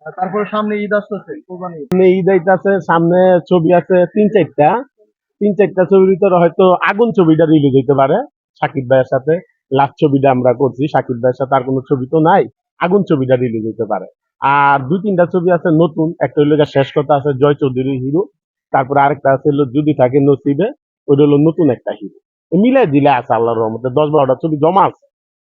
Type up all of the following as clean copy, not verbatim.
তারপরে সামনে ঈদ আসতেছে, কোরবানি ঈদ। সামনে ঈদ আইতাছে, সামনে ছবি আছে তিন চারটা ছবির ভিতরে হয়তো আগুন ছবিটা রিলিজ হইতে পারে সাকিব ভাইয়ের সাথে। লাস্ট ছবিটা আমরা করছি সাকিব ভাইয়ের সাথে, আর কোনো ছবি তো নাই। আগুন ছবিটা রিলিজ হইতে পারে। আর দুই তিনটা ছবি আছে নতুন, একটা হইলো গিয়ে শেষ কথা আছে জয় চৌধুরী হিরো, তারপরে আরেকটা আছে হলো যদি থাকে নসিবে, ওইটা হলো নতুন একটা হিরো। মিলাই দিলে আছে আল্লাহর রহমতে 10-12টা ছবি জমা আছে।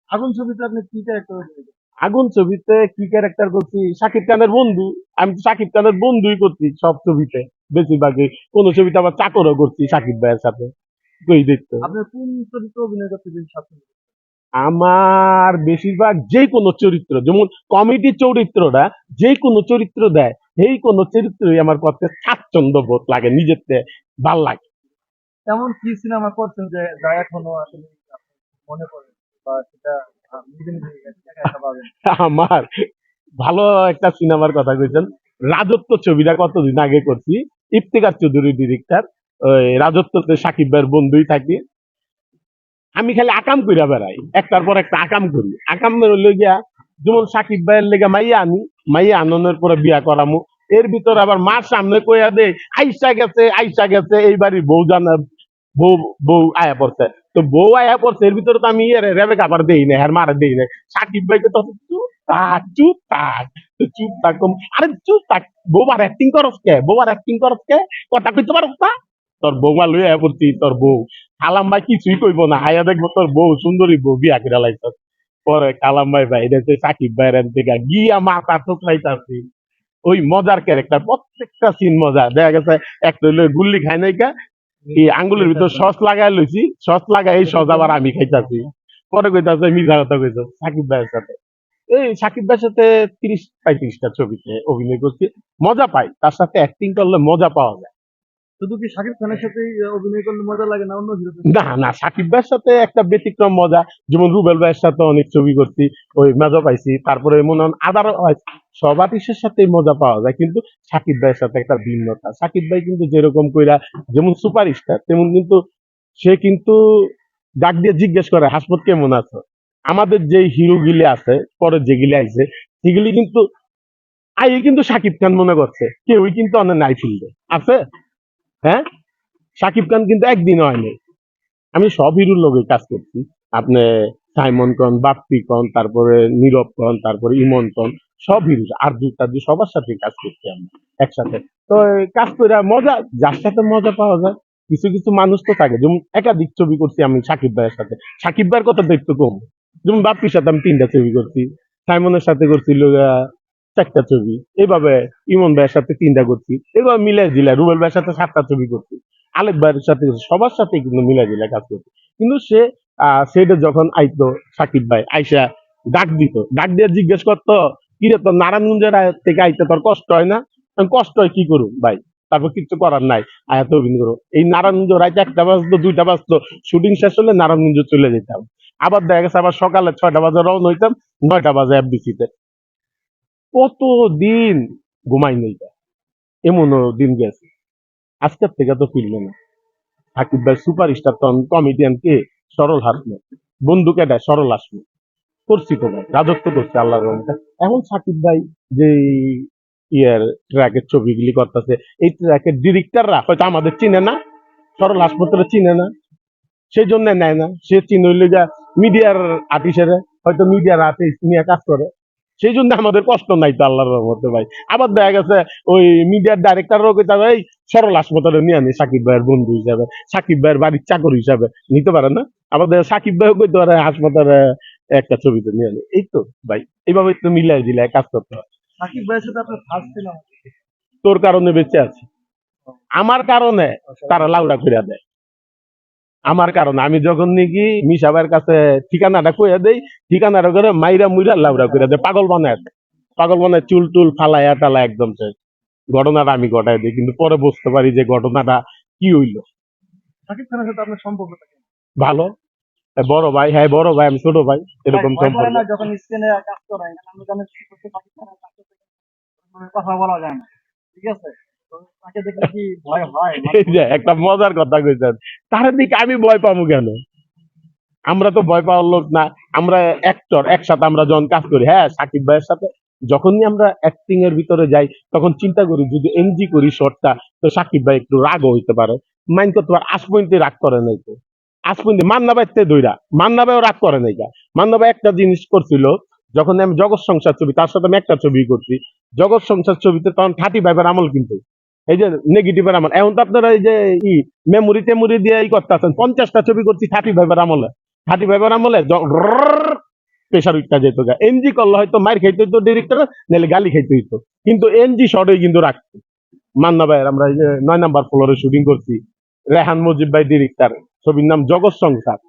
আগুন ছবিতে আপনি কি ক্যারেক্টার অভিনয় করেন? আগুন ছবিতে কি ক্যারেক্টার করছি? শাকিব খানের বন্ধু। আমি তো শাকিব খানের বন্ধুই করছি সব ছবিতে, বেশিরভাগই। কোন ছবিতে আবার চাকরও করছি শাকিব ভাইয়ের সাথে। কই দেখতো আপনি কোন চরিত্র অভিনয় করতে বেশি স্বাচ্ছন্দ্য বোধ আমার বেশিরভাগ যে কোনো চরিত্র, যেমন কমেডি চরিত্রটা যে কোনো চরিত্র দেয়, সেই কোনো চরিত্রই আমার করতে স্বাচ্ছন্দ্য বোধ লাগে, নিজের ভাল লাগে। করেন? এমন কি সিনেমা করছেন যে যা এখনো আসলে আপনার মনে পড়ে, বা সেটা নিজে নিজে একা একা পাবেন? আমার ভালো একটা সিনেমার কথা কইছেন, রাজত্ব ছবিটা কতদিন আগে করছি। ইফতেখার চৌধুরী ডিরেক্টর। ওই রাজত্বতে সাকিব ভাইয়ের বন্ধুই থাকি। আমি খালি আকাম কইরা বেড়াই, একটার পর একটা আকাম করি। আকাম হইলো গিয়া, যেমন সাকিব ভাইয়ের লেগে মাইয়া আনি, মাইয়া আননের পরে বিয়া করামু। এর ভিতর আবার মার সামনে কইয়া দে আইসা গেছে এই বাড়ির বউ জানা, বউ বউ আয়া পড়ছে। তো বউ আয়া পড়ছে, এর ভিতরে তো আমি রেবে কাবার দেই না, হ্যাঁ মারা দেই না। সাকিব ভাইকে তো চুপ থাক, আরে চুপ থাক। বউবার অ্যাক্টিং করস কে কথা কইতে পারস না? তোর বৌমা লইয়া আয়া পড়ছি, তোর বউ কালাম ভাই কিছুই কইব না, আয়া দেখবো তোর বউ সুন্দরী বউ বিয়া করে লাইছ। পরে কালাম ভাই ভাই এটা হচ্ছে সাকিব ভাইয়ের থেকে গিয়া মাথা ঠোকরাইতাছি। ওই মজার ক্যারেক্টার, প্রত্যেকটা সিন মজা। দেখা গেছে একটা হইলো গুল্লি খাই নাইকা, এই আঙ্গুলের ভিতর সস লাগাই লইছি, সস লাগাই এই সস আবার আমি খাইতাছি। পরে কইতাছে মিথ্যা কথা কইছ সাকিব ভাইয়ের সাথে। এই সাকিব ভাইয়ের সাথে 30-35টা ছবিতে অভিনয় করছি। মজা পাই, তার সাথে অ্যাক্টিং করলে মজা পাওয়া যায়। শুধু কি শাকিব খানের সাথেই অভিনয় করলে মজা লাগে, না অন্য হিরোদের না সাথে? না, সাকিব ভাইয়ের সাথে একটা ব্যতিক্রম মজা। যেমন রুবেল ভাইয়ের সাথে অনেক ছবি করছি, ওই মজা পাইছি। তারপরে মনে হন আদার সব আর্টিস্টের সাথে মজা পাওয়া যায়, কিন্তু সাকিব ভাইয়ের সাথে একটা ভিন্নতা। সাকিব ভাই কিন্তু যেরকম কইরা যেমন সুপারস্টার, তেমন কিন্তু সে কিন্তু ডাক দিয়ে জিজ্ঞেস করে হাসমত কেমন আছো। আমাদের যে হিরো গিলি আছে, পরে যেগুলি আইছে, সেগুলি কিন্তু আই কিন্তু সাকিব খান মনে করছে, কেউই কিন্তু অনেক নাই ফিল্ডে আছে। হ্যাঁ, সাকিব খান কিন্তু একদিন হয়নি। আমি সব হিরোর লগে কাজ করছি। আপনি সাইমন কন, বাপ্পি কন, তারপরে নীরব কন, তারপরে ইমন কন, সব হিরো আরজু টারজু সবার সাথে কাজ করছি আমরা একসাথে। তো এই কাজ করে মজা, যার সাথে মজা পাওয়া যায়। কিছু কিছু মানুষ তো থাকে, যেমন একাধিক ছবি করছি আমি সাকিব ভাইয়ের সাথে। সাকিব ভাইয়ের কথা তো একটু কম। যেমন বাপ্পির সাথে আমি 3টা ছবি করছি, সাইমনের সাথে করছিল 4টা ছবি, এইভাবে ইমন ভাইয়ের সাথে 3টা করছি, এবার মিলাই জিলাই রুবেল ভাইয়ের সাথে 7টা ছবি করছি, আলেক ভাইয়ের সাথে সবার সাথে কিন্তু মিলাই জিলাই কাজ করছি। কিন্তু সেটা যখন আইতো, সাকিব ভাই আইসা ডাক দিয়ে জিজ্ঞেস করতো, কিরে তোর নারায়ণগঞ্জের থেকে আইতে তোর কষ্ট হয় না? আমি, কষ্ট হয় কি করুম ভাই, তারপর কিচ্ছু করার নাই, আয়াত অভিনয় করো। এই নারায়ণগঞ্জ রাইতে 1টা বাজতো 2টা বাজতো, শুটিং শেষ হলে নারায়ণগঞ্জ চলে যেতাম। আবার দেখা গেছে আবার সকালে 6টা বাজে রওনা হইতাম, 9টা বাজে এফডিসিতে। কতদিন ঘুমাই নেই, এমনও দিন গেছে। আজকের থেকে তো ফিরবে না। সাকিব ভাই সুপারস্টার, তো কমেডিয়ান কে? সরল হাসমত, বন্ধু কেডা? সরল হাসমত। করছি তো ভাই, রাজত্ব করছে আল্লাহর রহমতে। এখন সাকিব ভাই যে ইয়ার ট্র্যাকের ছবিগুলি করতেছে, এই ট্র্যাকের ডিরেক্টররা হয়তো আমাদের চিনে না, সরল হাসপাতালে চিনে না, সেই জন্য নেয় না। সে চিনে হইলে যা মিডিয়ার আর্টিস্টের, হয়তো মিডিয়ার আর্টিস্ট নিয়ে কাজ করে, সেই জন্য আমাদের কষ্ট নাই তো আল্লাহর রহমতে ভাই। আবার দেখা গেছে ওই মিডিয়ার ডাইরেক্টরও কইতে হবে, এই সরল হাসপাতালে নিয়ে আনি সাকিব ভাইয়ের বন্ধু হিসাবে, সাকিব ভাইয়ের বাড়ির চাকর হিসাবে নিতে পারে না। আবার সাকিব ভাইও কইতে পারে হাসপাতালে একটা ছবিতে নিয়ে আনি। এই তো ভাই, এইভাবে তো মিলাই দিলাই কাজ করতে হয়। সাকিব ভাইয়ের সাথে আপনার ফার্স্ট সিনেমা? তোর কারণে বেঁচে আছি, আমার কারণে তারা লাউডা কইরা দেয়। আমার কারণে আমি যখন নাকি মিশাবার কাছে ঠিকানাটা কইয়া দেই, ঠিকানাটা করে মাইরা মুইরা লাউডা কইরা দেয়, পাগল বানায় চুল টুল ফালাইয়া টালা একদম শেষ। ঘটনাটা আমি ঘটাই দিই, কিন্তু পরে বুঝতে পারি যে ঘটনাটা কি হইলো। সাকিব খানের সাথে আপনার সম্পর্কটা কেমন? ভালো। বড় ভাই, হ্যাঁ বড় ভাই, আমি ছোট ভাই, ভাই এরকম ভয় করে সম্পর্ক। না যখন স্ক্রিনে কাজ করেন? আমি জানি কি করতে সাকিব খানের কাজ করতে কথা বলা যায় না, ঠিক আছে? তো তাকে দেখলে কি ভয় হয়, মানে এই যে একটা মজার কথা কইছেন, তার দিকে আমি ভয় পাবো কেন? আমরা তো ভয় পাওয়ার লোক না। আমরা অ্যাক্টর, একসাথে আমরা যখন কাজ করি, হ্যাঁ সাকিব ভাইয়ের সাথে যখনই আমরা অ্যাক্টিং এর ভিতরে যাই তখন চিন্তা করি যদি এনজি করি শর্টটা তো সাকিব ভাই একটু রাগও হইতে পারে, মাইন্ড করতে পারে। আজ পর্যন্ত রাগ করে নাই তো, আজ পর্যন্ত মান্না ভাইতে দইরা মান্না ভাইও রাগ করে নাই গা। মান্না ভাই একটা জিনিস করছিল, যখন আমি জগৎ সংসার ছবি, তার সাথে আমি একটা ছবি করছি জগৎ সংসার ছবিতে, তখন 35 আমল কিন্তু এই যে নেগেটিভের আমল। এখন তো আপনারা এই যে মেমোরি টেমোরি দিয়ে করতেছেন, 50টা ছবি করছি 35 আমলে। 35 আমলে প্রেশার উঠটা যেত গা। এনজি করলে হয়তো মার খাইতে হইতো ডিরেক্টর, নাহলে গালি খাইতে হইতো, কিন্তু এনজি শর্টে কিন্তু রাখতো। মান্না ভাইয়ের আমরা এই যে 9 নম্বর ফ্লোরে শুটিং করছি, রেহান মুজিব ভাই ডিরেক্টর, ছবির নাম জগৎ সংসার।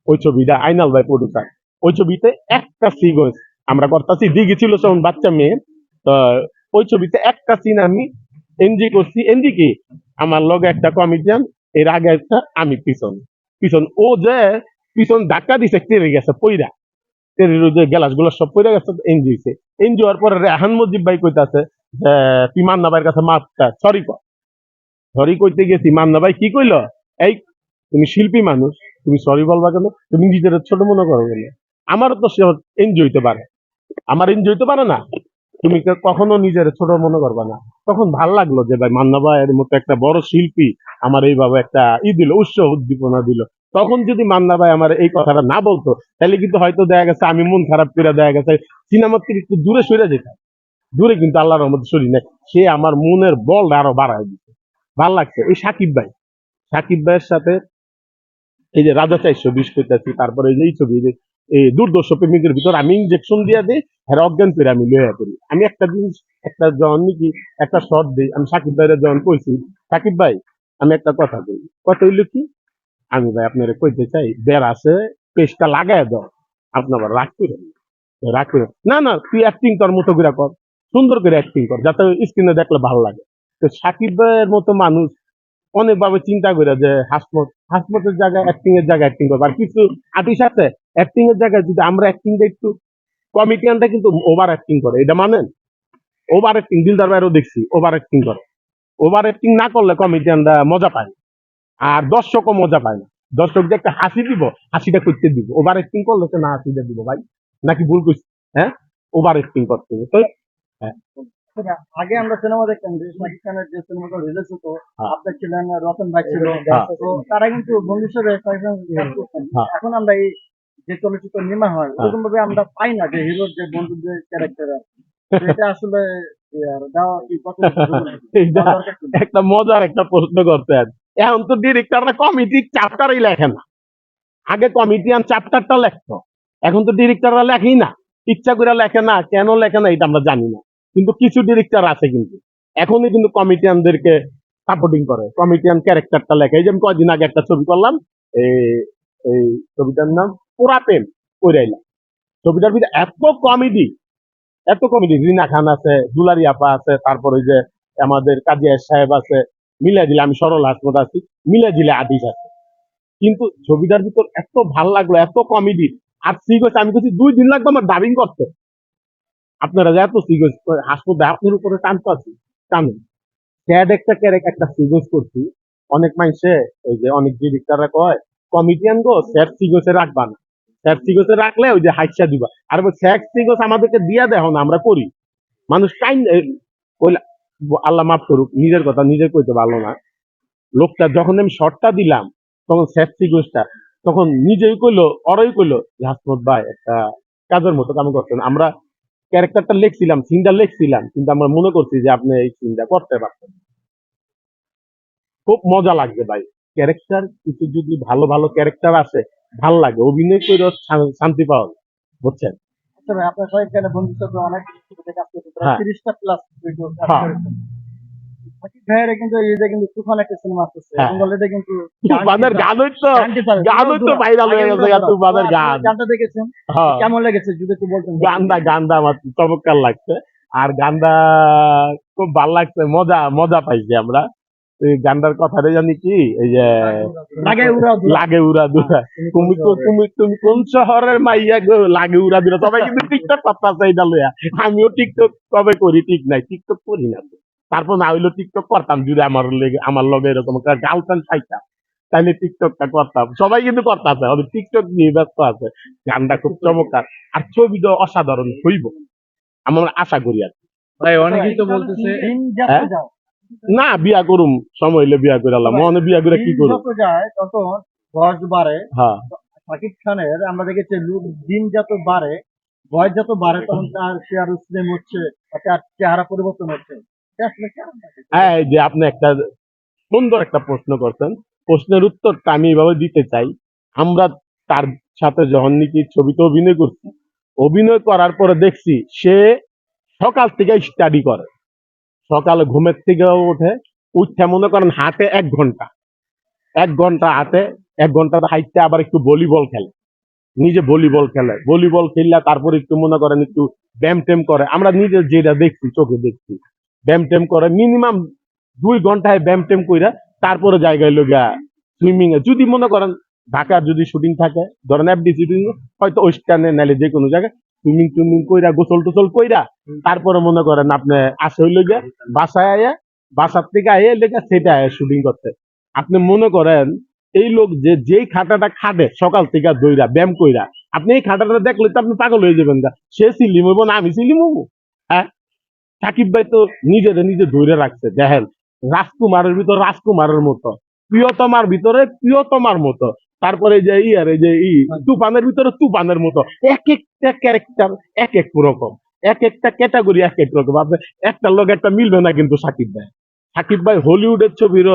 ওই ছবিটা আইনাল ভাই প্রডিউসার। ওই ছবিতে একটা সিকোয়েন্স আমরা করতেছি, দিঘি ছিল তখন বাচ্চা মেয়ে, তো ওই ছবিতে একটা সিন আমি এনজি করছি। এনজি কি আমার লগে একটা কমেডিয়ান, এর আগে একটা আমি পিছন পিছন ও যে পিছন ধাক্কা দিছে তেরে গেছে পইরা, তেরের ওই যে গ্লাস গুলো সব পইরা গেছে, এনজি হয়েছে। এনজি হওয়ার পরে রেহান মুজিব ভাই কইতাছে যে তুই মান্না ভাইয়ের কাছে মাপটা সরি কর। সরি কইতে গেছি, মান্না ভাই কি কইলো, এই তুমি শিল্পী মানুষ, তুমি সরি বলবা কেন, তুমি নিজের ছোট মনে করো কেন, আমারও তো সে এনজয় হইতে পারে, আমার এনজয় হইতে পারে না, তুমি কখনো নিজের ছোট মনে করবা না। তখন ভাল লাগলো যে ভাই মান্না ভাইয়ের মতো একটা বড় শিল্পী আমার এইভাবে একটা দিল, উৎসাহ উদ্দীপনা দিল। তখন যদি মান্না ভাই আমার এই কথাটা না বলতো, তাহলে কিন্তু হয়তো দেখা গেছে আমি মন খারাপ করে দেখা গেছে সিনেমার থেকে একটু দূরে সরে যেতাম। দূরে কিন্তু আল্লাহর রহমতে সরি নাই, সে আমার মনের বল আরো বাড়ায় দিচ্ছে। ভাল লাগছে এই সাকিব ভাই, সাকিব ভাইয়ের সাথে এই যে রাজা 420 করতেছি, তারপরে এই যে এই ছবি, এই যে এই দুর্দর্শ প্রেমিকের ভিতর আমি ইনজেকশন দিয়ে দিই, হ্যাঁ অজ্ঞান করে আমি লইয়া করি। আমি একটা জিনিস, একটা যখন নাকি একটা শর্ট দিই, আমি সাকিব ভাইয়ের যখন কইছি, সাকিব ভাই আমি একটা কথা বলি, কথা হইলো কি, আমি ভাই আপনারা কইতে চাই বের আছে, পেস্টটা লাগায় দাও, আপনি আবার রাগ করে রাগ করে না না, তুই অ্যাক্টিং তোর মতো করে কর, সুন্দর করে অ্যাক্টিং কর যাতে স্ক্রিনে দেখলে ভালো লাগে। তো সাকিব ভাইয়ের মতো মানুষ অনেকভাবে চিন্তা করে যে হাসমতের জায়গায় অ্যাক্টিং এর জায়গায় অ্যাক্টিং করবো, আর কিছু আর্টিস্ট আছে অ্যাক্টিং এর জায়গায় যদি আমরা অ্যাক্টিংটা একটু, কমিডিয়ানটা কিন্তু ওভার অ্যাক্টিং করে, এটা মানেন, ওভার অ্যাক্টিং দিলদার বাইরেও দেখছি ওভার অ্যাক্টিং করে। ওভার অ্যাক্টিং না করলে কমিডিয়ানরা মজা পায় না, আর দর্শকও মজা পায় না। দর্শক যে একটা হাসি দিব, হাসিটা করতে দিব, ওভার অ্যাক্টিং করলে তো না হাসিটা দিব ভাই, নাকি ভুল করছি? হ্যাঁ, ওভার অ্যাক্টিং করতে হবে তো। হ্যাঁ, আচ্ছা, আগে আমরা সিনেমা দেখতাম যে শাকিব খানের যে সিনেমাগুলো রিলিজ হতো, হ্যাঁ, আপনার ছিলেন, রতন ভাই ছিল, হ্যাঁ, তো তারা কিন্তু বন্ধু হিসেবে শাকিব খানের কাজ করতেন। হ্যাঁ, এখন আমরা এই যে চলচ্চিত্র নির্মাণ হয় হ্যাঁ। ওরকম ভাবে আমরা পাই না যে হিরোর যে বন্ধুর যে ক্যারেক্টার, এটা আসলে দেওয়া কি কতটুকু জরুরি? এইটা দেওয়া দরকার কি? একটা মজার একটা প্রশ্ন করতেন। এখন তো ডিরেক্টররা কমিটি চ্যাপ্টারই লেখে না, আগে কমিটিয়ান চ্যাপ্টারটা লেখতো, এখন তো ডিরেক্টররা লেখেই না, ইচ্ছা করে লেখে না, কেন লেখে না এটা আমরা জানি না। কিন্তু কিছু ডিরেক্টর আছে কিন্তু এখনই কিন্তু কমিটিয়ানদেরকে সাপোর্টিং করে, কমিটিয়ান ক্যারেক্টারটা লেখে। এই যে আমি কয়দিন আগে একটা ছবি করলাম, এই এই ছবিটার নাম পোড়া প্রেম কইরাইলাম। ছবিটার ভিতরে এত কমেডি, রিনা খান আছে, দুলারি আপা আছে, তারপর ওই যে আমাদের কাজী সাহেব আছে, মিলা জিলে আমি সরল হাসমত আছি, মিলা জিলে আদিস আছে। কিন্তু ছবিটার ভিতর এত ভাল লাগলো, এত কমেডি। আর সিগস আমি বলছি 2 দিন লাগবে আমার ডাবিং করতে। আপনারা যে এত সিগস হাসমত আপনার উপরে টানতে আছি, টানেন। স্যাড একটা ক্যারেক্টার একটা সিগস করছি, অনেক মানুষে ওই যে অনেক ডিরেক্টররা কয় কমেডিয়ান গো স্যাড সিগসে রাখবা না, স্যাড সিগসে রাখলে ওই যে হাইসা দিবা, আর স্যাড সিগস আমাদেরকে দিয়া দেখো না, আমরা করি। মানুষ টাইম ওই, আল্লাহ মাফ করুক, নিজের কথা নিজে কইতে ভালো না। লোকটা যখন আমি শর্টটা দিলাম, তখন সেফটি গোষ্ঠটা তখন নিজেই কইলো, অরই কইলো যে হাসমত ভাই একটা কাজের মতো কাম করছেন, আমরা ক্যারেক্টারটা লিখছিলাম, সিনটা লিখছিলাম, কিন্তু আমরা মনে করছি যে আপনি এই সিনটা করতে পারতেন। খুব মজা লাগছে ভাই, ক্যারেক্টার কিছু যদি ভালো ভালো ক্যারেক্টার আসে, ভাল লাগে, অভিনয় করে শান্তি পাওয়া যায়, বুঝছেন? আচ্ছা ভাই, আপনার শাকিব খানের বন্ধুর সাথে অনেক ছবিতে কাজ করতে, প্রায় হ্যাঁ, 30টা প্লাস ভিডিও কাজ হ্যাঁ, করেছেন। শাকিব ভাইয়ের কিন্তু এই যে কিন্তু তুফান একটা সিনেমা আসতেছে, হ্যাঁ। এবং অলরেডি কিন্তু তুফানের গানই তো, গানটি ভাইরাল হয়ে গেছে তুফানের গান। গানটা দেখেছেন, হ্যাঁ, কেমন লেগেছে যদি একটু বলতেন? গান্দা গান্দা আমার চমৎকার লাগছে। আর গান্দা খুব ভাল লাগছে, মজা মজা পাইছি আমরা। এই গান্ডার কথাটা জানি কি, এই যে লাগে উড়া ধুরা। লাগে উড়া দুরা, তুমি কোন শহরের মাইয়া গো, লাগে উড়া দুরা। সবাই কিন্তু টিকটক করতেছে এটা লইয়া, আমিও টিকটক কবে করি, ঠিক নাই, টিকটক করি না তো। তারপর না হইলো টিকটক করতাম যদি আমার লগে এরকম একটা গার্লফ্রেন্ড পাইতাম, তাইলে টিকটকটা করতাম। সবাই কিন্তু করতেছে, টিকটক নিয়ে ব্যস্ত আছে। গানটা খুব চমৎকার, আর ছবিটা অসাধারণ হইব। আমরা আশা করি আর কি। ভাই অনেকেই তো বলতেছে দিন যত হ্যাঁ? যায় না বিয়া করুম, সময় হইলে বিয়া করে আল্লাহ মনে বিয়া করে কি দিন করুম। যত যায় তত বয়স বাড়ে। হ্যাঁ শাকিব খানের আমরা দেখেছি দিন যত বাড়ে, বয়স যত বাড়ে, তখন সে আরো স্লিম হচ্ছে, বা তার চেহারা পরিবর্তন হচ্ছে। এটা আসলে কেন? হ্যাঁ, এই যে আপনি একটা সুন্দর একটা প্রশ্ন করছেন, প্রশ্নের উত্তরটা আমি এইভাবে দিতে চাই। আমরা তার সাথে যখন নাকি ছবিতে অভিনয় করছি, অভিনয় করার পরে দেখছি সে সকাল থেকে স্টাডি করে, সকালে ঘুমের থেকে ওঠে, উঠে মনে করেন হাঁটে 1 ঘন্টা, 1 ঘন্টা হাঁটে, 1 ঘন্টা হাঁটতে আবার একটু ভলিবল খেলে, নিজে ভলিবল খেলে, ভলিবল খেললে তারপর একটু মনে করেন একটু ব্যায়াম টেম করে, আমরা নিজে যেটা দেখছি চোখে দেখছি, ব্যায়াম টেম করে মিনিমাম 2 ঘন্টায় ব্যায়াম টেম কইরা তারপরে জায়গায় লগা সুইমিং এ, যদি মনে করেন ঢাকার যদি শুটিং থাকে, ধরেন এফডি শুটিং, হয়তো ওইস্টার্নে নাইলে যে কোনো জায়গায় সুইমিং টুইমিং কইরা গোসল টোসল কইরা তারপরে মনে করেন আপনি আসে হইলে গিয়া বাসায় আয়া, বাসার থেকে আইয়া লেগে সেটা আয়া শুটিং করতে। আপনি মনে করেন এই লোক যে যেই খাটাটা খাটে সকাল থেকে দইরা ব্যায়াম কইরা, আপনি এই খাটাটা দেখলে তো আপনি পাগল হয়ে যাবেন গা, সে সিলিম হইব না আমি সিলিম হবো? হ্যাঁ, সাকিব ভাই তো নিজের নিজে ধরে রাখছে, দেখেন রাজকুমারের ভিতর রাজকুমারের মতো, প্রিয়তমার ভিতরে প্রিয়তমার মতো, তারপরে যে ইয়ার এই যে তুফানের ভিতরে তুফানের মতো, এক একটা ক্যারেক্টার এক এক রকম, এক একটা ক্যাটাগরি এক এক রকম। আপনি একটার লোক একটা মিলবে না কিন্তু সাকিব ভাই। সাকিব ভাই হলিউডের ছবির,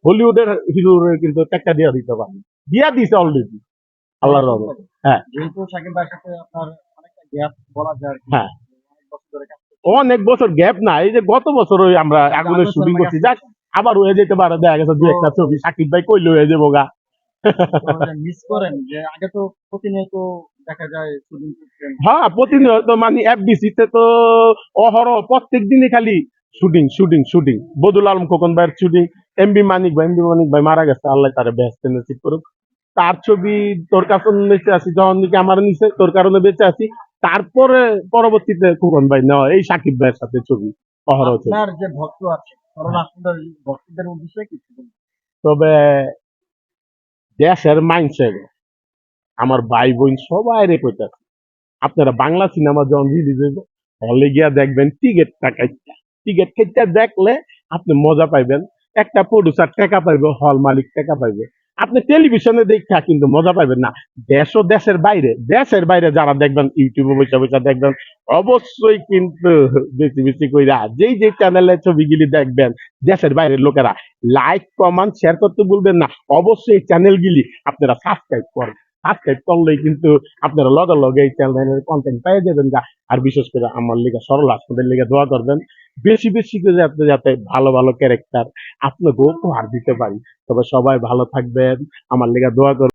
হলিউডের হিরোর কিন্তু একটা দিয়া দিতে পারেন, দিয়া দিছে অলরেডি আল্লাহর রহমতে। হ্যাঁ যেহেতু শাকিব ভাইয়ের সাথে আপনার অনেকটা গ্যাপ বলা যায় আর কি, হ্যাঁ, অনেক বছর ধরে কাজ অনেক বছর গ্যাপ না, এই যে গত বছর ওই আমরা আগুনের শুটিং করছি, যাক আবার হয়ে যেতে পারে, দেখা গেছে দু একটা ছবি সাকিব ভাই কইলে হয়ে যাবো গা। মিস করেন যে আগে তো প্রতিনিয়ত দেখা যায় শুটিং করছেন। হ্যাঁ, প্রতিনিয়ত মানে এফডিসি তে তো অহরহ প্রত্যেক দিনই খালি shooting shooting shooting, Badul Alam Khokon ভাইয়ের শুটিং, এমবি মানিক ভাই মারা গেছে, আল্লাহ তারে বেহেশতে নসিব করুক। তার ছবি তোর কাছে বেঁচে আছি, যখন নাকি আমার নিচে তোর কারণে বেঁচে আছি, তারপরে পরবর্তীতে খোকন ভাই নেওয়া এই সাকিব ভাইয়ের সাথে ছবি, অহরহ ছবি। আপনার যে ভক্ত আছে, কারণ আপনার ভক্তদের উদ্দেশ্যে কিছু বলুন। তবে দেশের মাইন্ডসেট আমার ভাই বোন সবাই রে কইতাছে, আপনারা বাংলা সিনেমা যখন রিলিজ হইব হলে গিয়া দেখবেন, টিকিটটা কাইটা, টিকিট কেটে দেখলে আপনি মজা পাইবেন, একটা প্রডিউসার টাকা পাইবে, হল মালিক টাকা পাইবে, আপনি টেলিভিশনে দেখা কিন্তু মজা পাইবেন না। দেশ ও দেশের বাইরে, দেশের বাইরে যারা দেখবেন ইউটিউবে বসে বসে দেখবেন, অবশ্যই কিন্তু বেশি বেশি কইরা যেই যে চ্যানেলে ছবিগুলি দেখবেন, দেশের বাইরের লোকেরা লাইক কমেন্ট শেয়ার করতে ভুলবেন না, অবশ্যই চ্যানেলগুলি আপনারা সাবস্ক্রাইব করেন, সাবস্ক্রাইব করলেই কিন্তু আপনারা লগে লগে এই চ্যানেলের কন্টেন্ট পেয়ে যাবেন গা। আর বিশেষ করে আমার লিগে সরল আপনাদের লিগে দোয়া করবেন, বেশি বেশি করে আপনি যাতে ভালো ভালো ক্যারেক্টার আপনাকে উপহার দিতে পারি। তবে সবাই ভালো থাকবেন, আমার লিগে দোয়া করবেন।